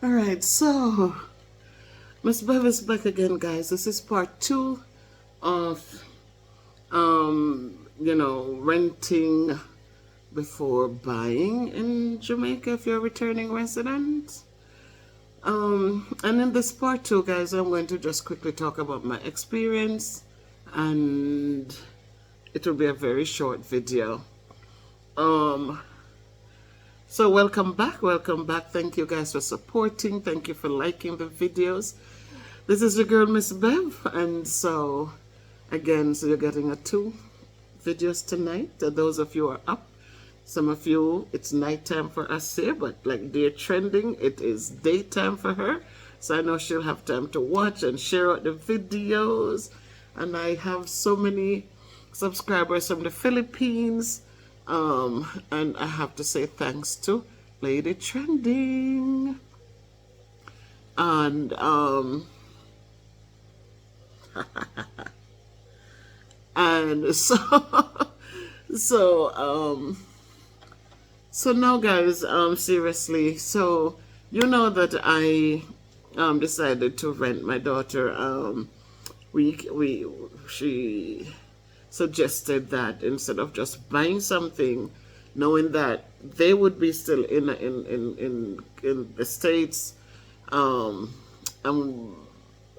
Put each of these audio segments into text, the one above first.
Alright, so Miss Bev is back again, guys. This is part 2 of renting before buying in Jamaica if you're a returning resident. And in this part 2, guys, I'm going to just quickly talk about my experience, and it will be a very short video. So welcome back. Thank you guys for supporting. Thank you for liking the videos. This is your girl, Miss Bev, and so again, so you're getting 2 videos tonight. Those of you are up. Some of you, it's nighttime for us here, but like dear trending, it is daytime for her. So I know she'll have time to watch and share out the videos. And I have so many subscribers from the Philippines. And I have to say thanks to Lady Trending. And and so now, guys, seriously, so you know that I decided to rent my daughter. She suggested that instead of just buying something, knowing that they would be still in the States, I'm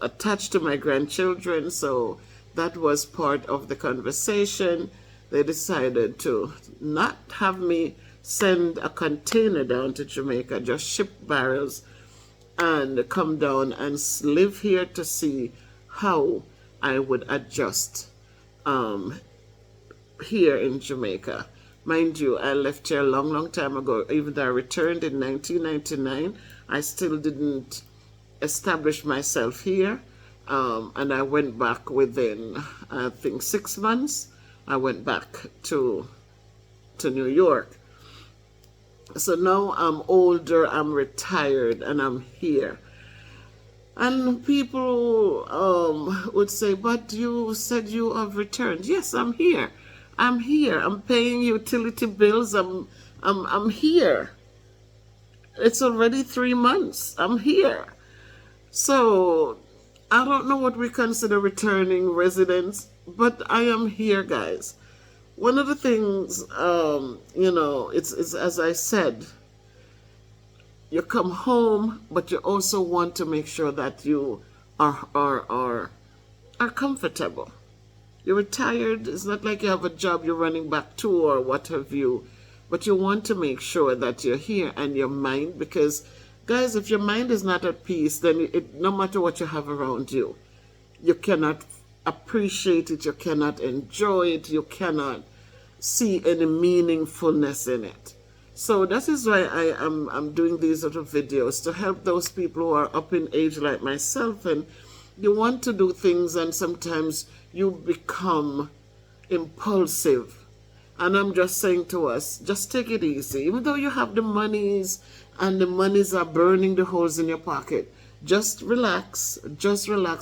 attached to my grandchildren, so that was part of the conversation. They decided to not have me send a container down to Jamaica, just ship barrels and come down and live here to see how I would adjust here in Jamaica. Mind you, I left here a long time ago. Even though I returned in 1999, I still didn't establish myself here. And I went back within, I think, 6 months. I went back to New York. So now I'm older, I'm retired, and I'm here. And people would say, but you said you have returned. Yes, I'm here. I'm here. I'm paying utility bills. I'm here. It's already 3 months. I'm here. So I don't know what we consider returning residents, but I am here, guys. One of the things, it's as I said, you come home, but you also want to make sure that you are comfortable. You're retired. It's not like you have a job you're running back to or what have you, but you want to make sure that you're here and your mind, because guys, if your mind is not at peace, then no matter what you have around you, you cannot appreciate it, you cannot enjoy it, you cannot see any meaningfulness in it. So that is why I'm doing these little videos, to help those people who are up in age like myself, and you want to do things and sometimes you become impulsive. And I'm just saying to us, just take it easy. Even though you have the monies and the monies are burning the holes in your pocket, just relax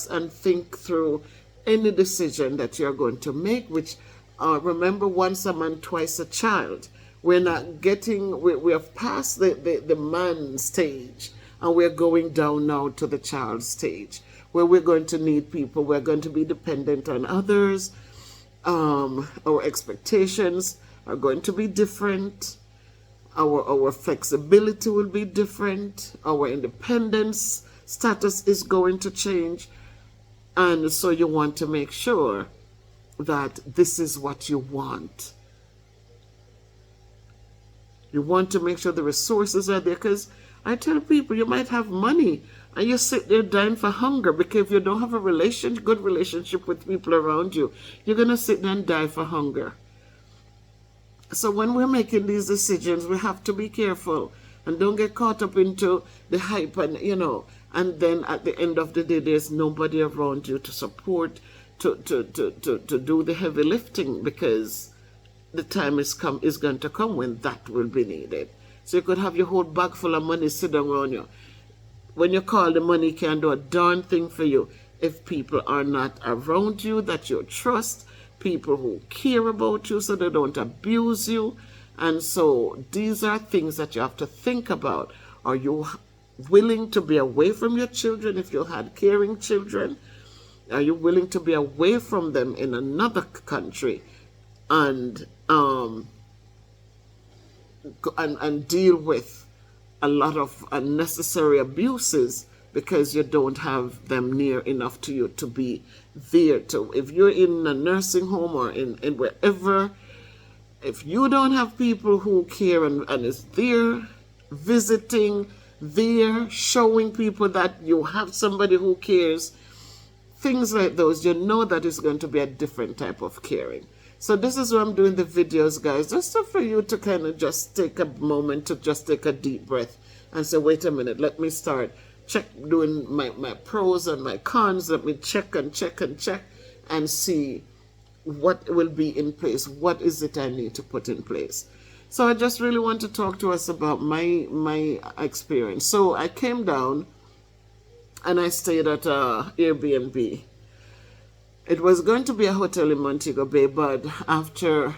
and think through any decision that you're going to make, which remember, once a man, twice a child. We're not getting, we have passed the man stage, and we're going down now to the child stage, where we're going to need people. We're going to be dependent on others. Our expectations are going to be different. Our flexibility will be different. Our independence status is going to change. And so you want to make sure that this is what you want. You want to make sure the resources are there, because I tell people, you might have money and you sit there dying for hunger, because if you don't have a good relationship with people around you, you're going to sit there and die for hunger. So when we're making these decisions, we have to be careful and don't get caught up into the hype, and and then at the end of the day, there's nobody around you to support, to do the heavy lifting, because the time is going to come when that will be needed. So you could have your whole bag full of money sitting around you. When you call, the money can't do a darn thing for you if people are not around you that you trust, people who care about you so they don't abuse you. And so these are things that you have to think about. Are you willing to be away from your children if you had caring children? Are you willing to be away from them in another country and deal with a lot of unnecessary abuses because you don't have them near enough to you to be there to? If you're in a nursing home or in wherever, if you don't have people who care and is there visiting, there showing people that you have somebody who cares, things like those, you know that is going to be a different type of caring. So this is why I'm doing the videos, guys, just so for you to kind of just take a moment to just take a deep breath and say, wait a minute, let me start doing my pros and my cons. Let me check and check and check and see what will be in place. What is it I need to put in place? So I just really want to talk to us about my experience. So I came down and I stayed at Airbnb. It was going to be a hotel in Montego Bay, but after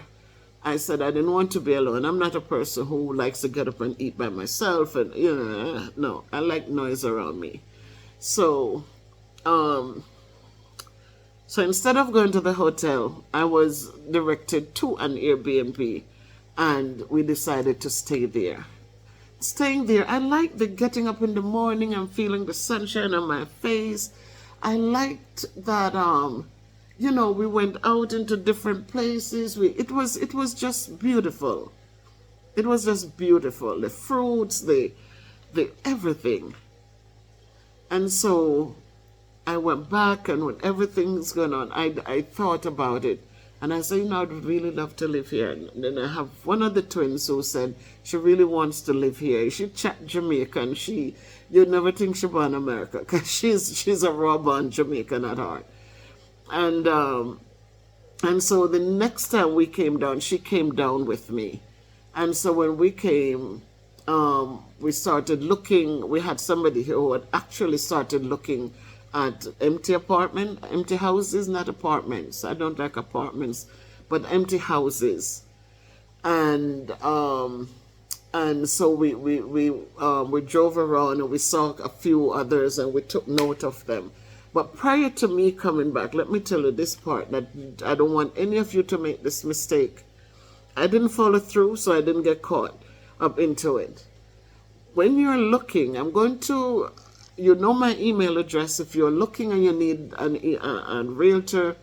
I said I didn't want to be alone. I'm not a person who likes to get up and eat by myself, and no, I like noise around me. So instead of going to the hotel, I was directed to an Airbnb, and we decided to stay there. Staying there, I like the getting up in the morning and feeling the sunshine on my face. I liked that we went out into different places. It was just beautiful. It was just beautiful. The fruits, the everything. And so I went back, and when everything's going on, I thought about it. And I said, I'd really love to live here. And then I have one of the twins who said she really wants to live here. She chat Jamaican. You'd never think she born in America, because she's a raw-born Jamaican at heart. And so the next time we came down, she came down with me. And so when we came, we started looking. We had somebody here who had actually started looking at empty houses, not apartments. I don't like apartments, but empty houses. And so we drove around and we saw a few others and we took note of them. But prior to me coming back, let me tell you this part, that I don't want any of you to make this mistake. I didn't follow through, so I didn't get caught up into it. When you're looking, I'm going to, my email address. If you're looking and you need a realtor,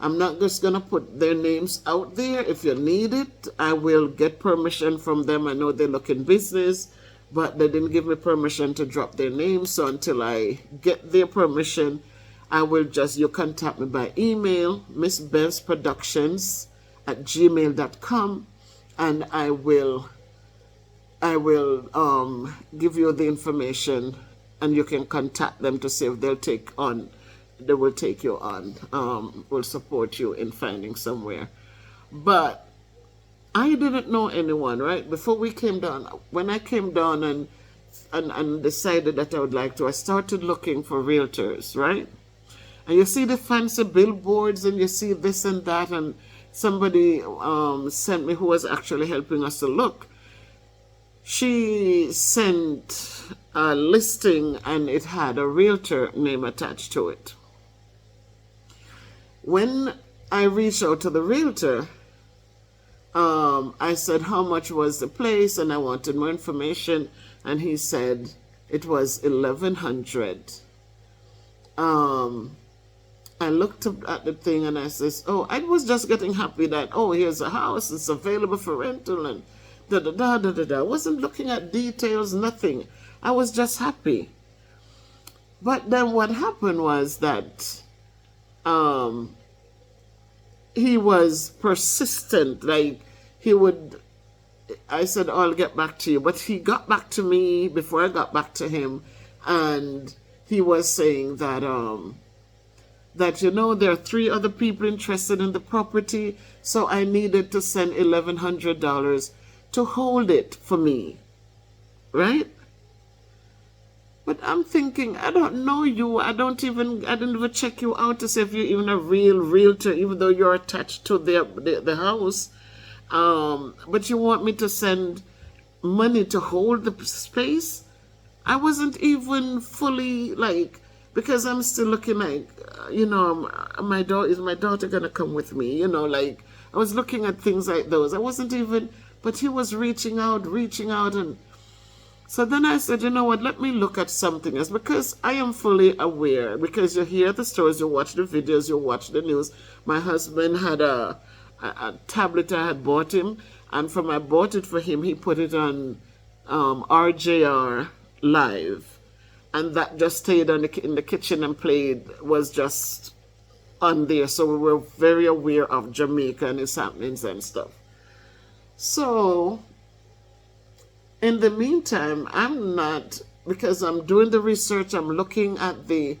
I'm not just going to put their names out there. If you need it, I will get permission from them. I know they look in business, but they didn't give me permission to drop their names. So until I get their permission, you contact me by email, msbevsproductions@gmail.com, and I will give you the information, and you can contact them to see if they will take you on, will support you in finding somewhere. But I didn't know anyone, right? Before we came down, when I came down and decided that I would like to, I started looking for realtors, right? And you see the fancy billboards and you see this and that, and somebody sent me, who was actually helping us to look. She sent a listing and it had a realtor name attached to it. When I reached out to the realtor, I said how much was the place and I wanted more information, and he said it was $1,100. I looked at the thing and I says, I was just getting happy that, here's a house, it's available for rental, and I wasn't looking at details, nothing. I was just happy. But then what happened was that he was persistent. Like, I said, I'll get back to you. But he got back to me before I got back to him. And he was saying that, there are 3 other people interested in the property. So I needed to send $1,100 to hold it for me. Right? But I'm thinking, I don't know you. I didn't even check you out to see if you're even a real realtor, even though you're attached to the house. But you want me to send money to hold the space? I wasn't even fully like, because I'm still looking like, is my daughter gonna come with me? Like I was looking at things like those. I wasn't even, but he was reaching out, and so then I said, you know what, let me look at something else, because I am fully aware, because you hear the stories, you watch the videos, you watch the news. My husband had a tablet I had bought him, and from I bought it for him, he put it on RJR Live, and that just stayed in the kitchen and played, was just on there. So we were very aware of Jamaica and its happenings and stuff. So in the meantime, I'm not, because I'm doing the research, I'm looking at the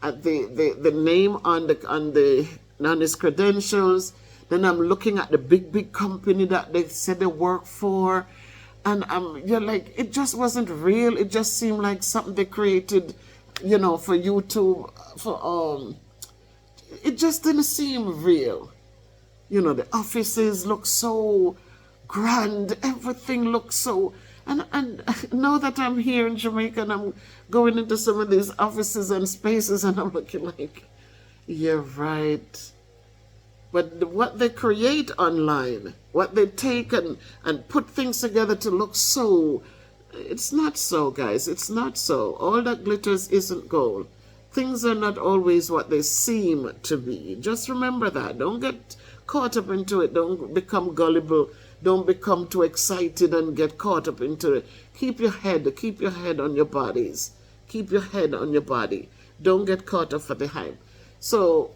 name on his credentials. Then I'm looking at the big company that they said they work for, and you're like, it just wasn't real. It just seemed like something they created, for YouTube. It just didn't seem real. The offices look so grand. Everything looks so. And now that I'm here in Jamaica and I'm going into some of these offices and spaces, and I'm looking like, you're right. But what they create online, what they take and put things together to look so, it's not so, guys. It's not so. All that glitters isn't gold. Things are not always what they seem to be. Just remember that. Don't get caught up into it. Don't become gullible. Don't become too excited and get caught up into it. Keep your head on your bodies. Keep your head on your body. Don't get caught up for the hype. So,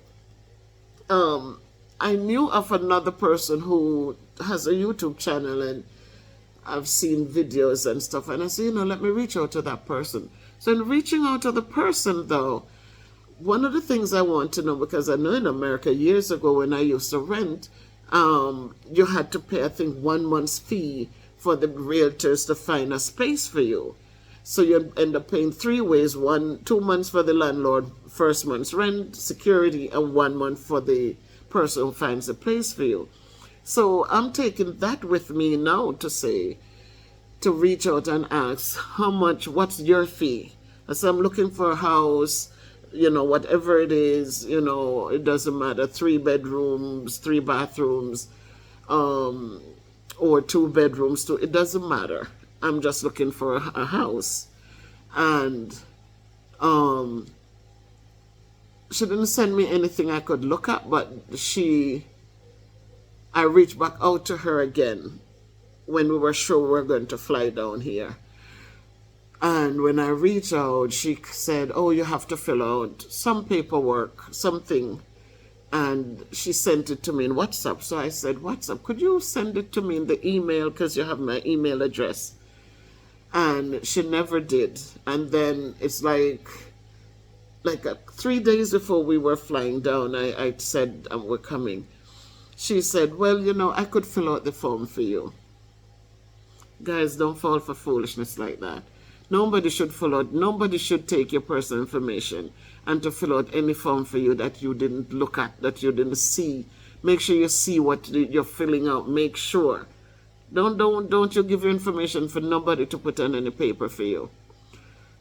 I knew of another person who has a YouTube channel, and I've seen videos and stuff, and I said, let me reach out to that person. So in reaching out to the person, though, one of the things I want to know, because I know in America years ago when I used to rent, you had to pay, I think, 1 month's fee for the realtors to find a space for you. So you end up paying 3 ways: 2 months for the landlord, first month's rent, security, and 1 month for the person who finds a place for you. So I'm taking that with me now to reach out and ask, what's your fee? So I'm looking for a house, whatever it is, it doesn't matter, 3 bedrooms, 3 bathrooms, or 2 bedrooms, it doesn't matter. I'm just looking for a house. And she didn't send me anything I could look at, but I reached back out to her again when we were sure we were going to fly down here. And when I reached out, she said, oh, you have to fill out some paperwork, something. And she sent it to me in WhatsApp. So I said, WhatsApp, could you send it to me in the email, because you have my email address? And she never did. And then it's like 3 days before we were flying down, I said, we're coming. She said, well, I could fill out the form for you. Guys, don't fall for foolishness like that. Nobody should take your personal information and to fill out any form for you that you didn't look at, that you didn't see. Make sure you see what you're filling out. Make sure. Don't you give your information for nobody to put on any paper for you.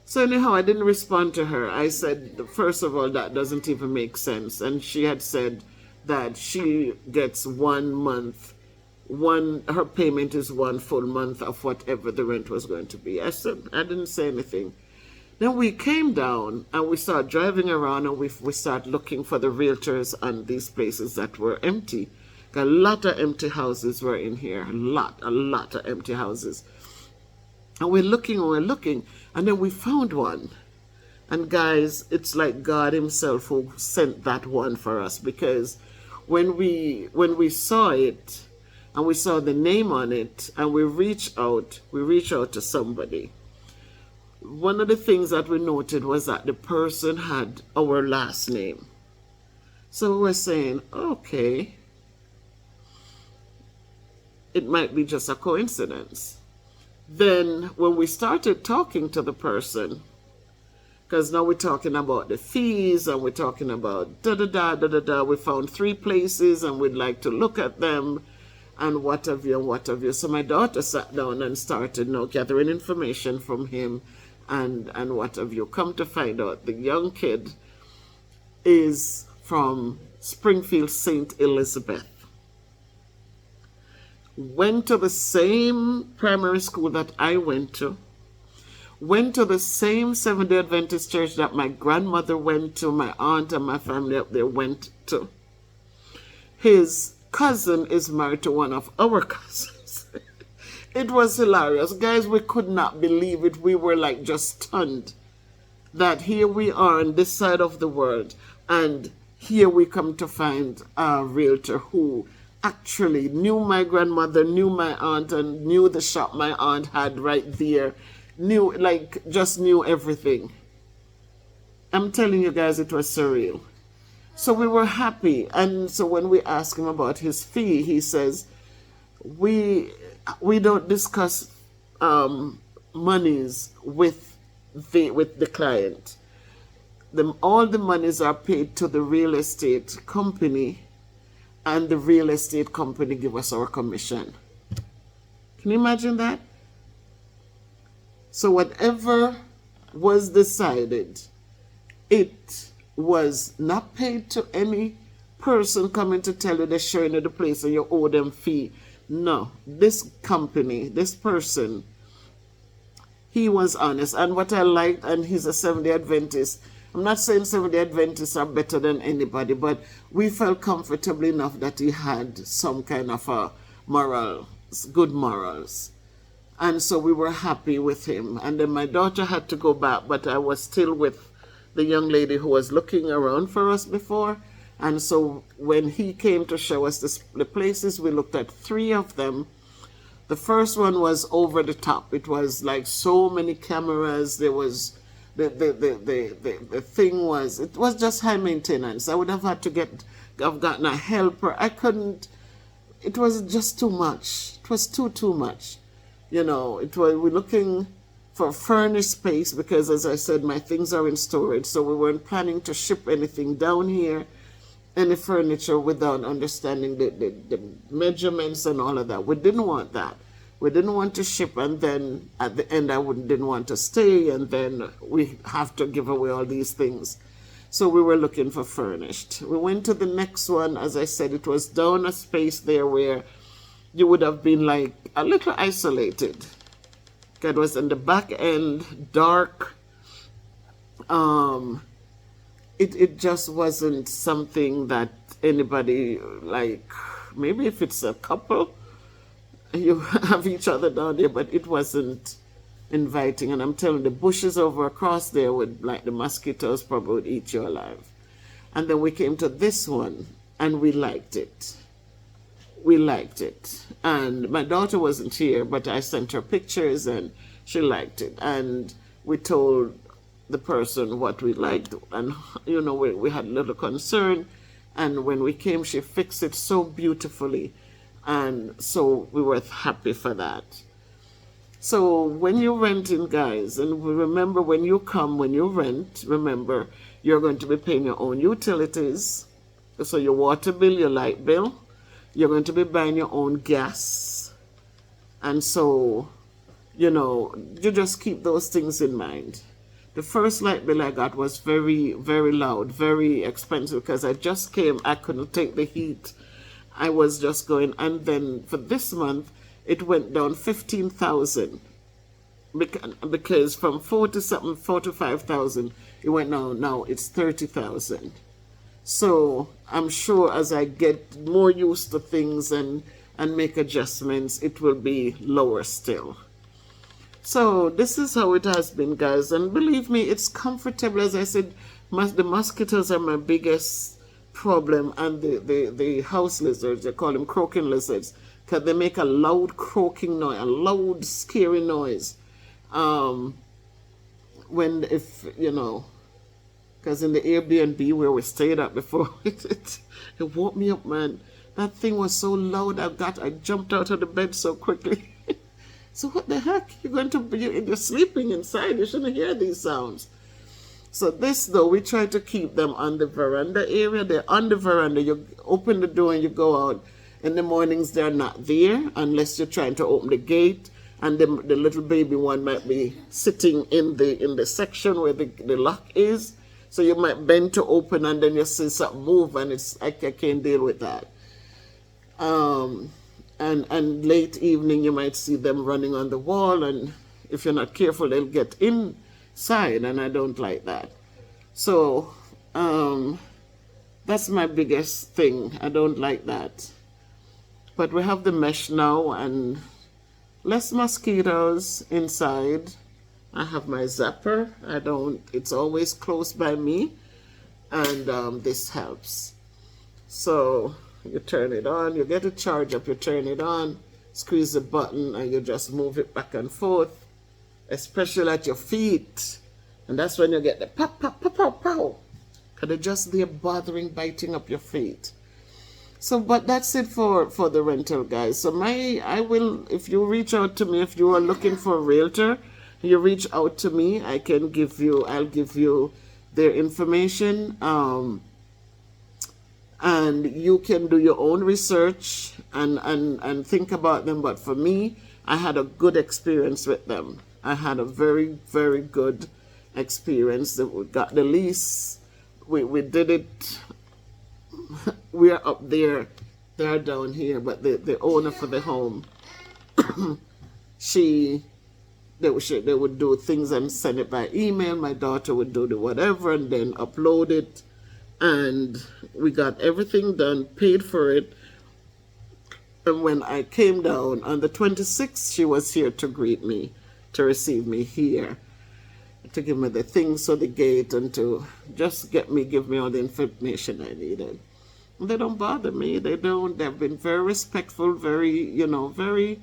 So anyhow, I didn't respond to her. I said, first of all, that doesn't even make sense. And she had said that she gets 1 month, her payment is 1 full month of whatever the rent was going to be. I didn't say anything. Then we came down and we started driving around, and we started looking for the realtors on these places that were empty. A lot of empty houses were in here. A lot of empty houses. And we're looking, and then we found one. And guys, it's like God himself who sent that one for us, because when we saw it and we saw the name on it and we reached out to somebody, one of the things that we noted was that the person had our last name. So we were saying, okay, it might be just a coincidence. Then when we started talking to the person, because now we're talking about the fees and we're talking about da-da-da, we found 3 places and we'd like to look at them and what have you. So my daughter sat down and started gathering information from him and what have you. Come to find out, the young kid is from Springfield St. Elizabeth. Went to the same primary school that I went to. Went to the same Seventh-day Adventist church that my grandmother went to, my aunt and my family up there went to. His cousin is married to one of our cousins. It was hilarious. Guys, we could not believe it. We were like just stunned that here we are on this side of the world, and here we come to find a realtor who actually knew my grandmother, knew my aunt, and knew the shop my aunt had right there. Knew, like, just knew everything. I'm telling you guys, it was surreal. So we were happy. And so when we asked him about his fee, he says, we don't discuss monies with the client. All the monies are paid to the real estate company, and the real estate company give us our commission. Can you imagine that? So whatever was decided, it was not paid to any person coming to tell you they're showing you the place and you owe them fee. No, this company, this person, he was honest. And what I liked, and he's a Seventh-day Adventist. I'm not saying Seventh-day Adventists are better than anybody, but we felt comfortable enough that he had some kind of a good morals. And so we were happy with him. And then my daughter had to go back, but I was still with the young lady who was looking around for us before. And so when he came to show us the places, we looked at 3 of them. The first one was over the top. It was like so many cameras. There was the thing was, it was just high maintenance. I would have had to have gotten a helper. I couldn't. It was just too much. It was too much. You know, we're looking for furnished space because, as I said, my things are in storage. So we weren't planning to ship anything down here, any furniture, without understanding the measurements and all of that. We didn't want that. We didn't want to ship, and then at the end I didn't want to stay, and then we have to give away all these things. So we were looking for furnished. We went to the next one. As I said, it was down a space there where you would have been like a little isolated. It was in the back end, dark. It just wasn't something that anybody, like, maybe if it's a couple, you have each other down there, but it wasn't inviting. And I'm telling you, the bushes over across there would, like, the mosquitoes probably would eat you alive. And then we came to this one, and we liked it. We liked it. And my daughter wasn't here, but I sent her pictures and she liked it. And we told the person what we liked. And, you know, we had a little concern. And when we came, she fixed it so beautifully. And so we were happy for that. So when you're renting, guys, and remember, when you rent, remember, you're going to be paying your own utilities. So your water bill, your light bill. You're going to be buying your own gas. And so, you know, you just keep those things in mind. The first light bill I got was very, very loud, very expensive, because I just came. I couldn't take the heat. I was just going. And then for this month, it went down 15,000. Because from 4 to 5,000, it went down. Now it's 30,000. So I'm sure as I get more used to things and make adjustments, it will be lower still. So this is how it has been, guys. And believe me, it's comfortable. As I said, the mosquitoes are my biggest problem, and the house lizards, they call them croaking lizards, because they make a loud croaking noise, a loud scary noise. Because in the Airbnb where we stayed at before, it woke me up, man. That thing was so loud. I jumped out of the bed so quickly. So what the heck? You're sleeping inside. You shouldn't hear these sounds. So this, though, we try to keep them on the veranda area. They're on the veranda. You open the door and you go out. In the mornings, they're not there unless you're trying to open the gate. and the little baby one might be sitting in the section where the lock is. So you might bend to open and then you see something move, and I can't deal with that. And late evening you might see them running on the wall, and if you're not careful they'll get inside, and I don't like that. So that's my biggest thing. I don't like that. But we have the mesh now and less mosquitoes inside. I have my zapper. It's always close by me, and this helps. So you turn it on, you get a charge up, you turn it on, squeeze the button, and you just move it back and forth, especially at your feet. And that's when you get the pop, pop, pop, pop, pow. Because they're just there bothering, biting up your feet. So, but that's it for the rental, guys. So if you reach out to me, if you are looking for a realtor, you reach out to me, I'll give you their information. And you can do your own research and think about them. But for me, I had a good experience with them. I had a very, very good experience. We got the lease. We did it. We're up there. They're down here. But the owner for the home, they would do things and send it by email. My daughter would do the whatever and then upload it. And we got everything done, paid for it. And when I came down on the 26th, she was here to greet me, to receive me here, to give me the things for the gate, and to just give me all the information I needed. And they don't bother me. They've been very respectful, very, very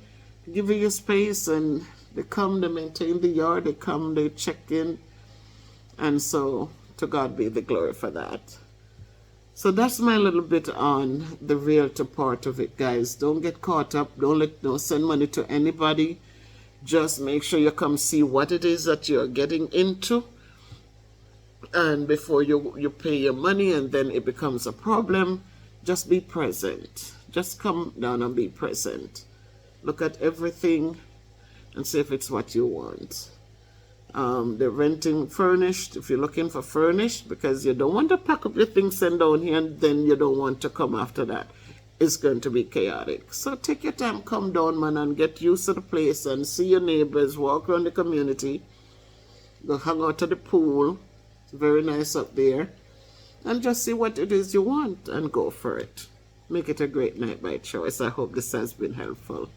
giving you space. And they come, they maintain the yard, they come, they check in. And so, to God be the glory for that. So that's my little bit on the realtor part of it, guys. Don't get caught up. Don't send money to anybody. Just make sure you come see what it is that you're getting into. And before you pay your money and then it becomes a problem, just be present. Just come down and be present. Look at everything and see if it's what you want. They're renting furnished, if you're looking for furnished, because you don't want to pack up your things and down here and then you don't want to come after that. It's going to be chaotic. So take your time, come down, man, and get used to the place and see your neighbors, walk around the community, go hang out at the pool. It's very nice up there. And just see what it is you want and go for it. Make it a great night by choice. I hope this has been helpful.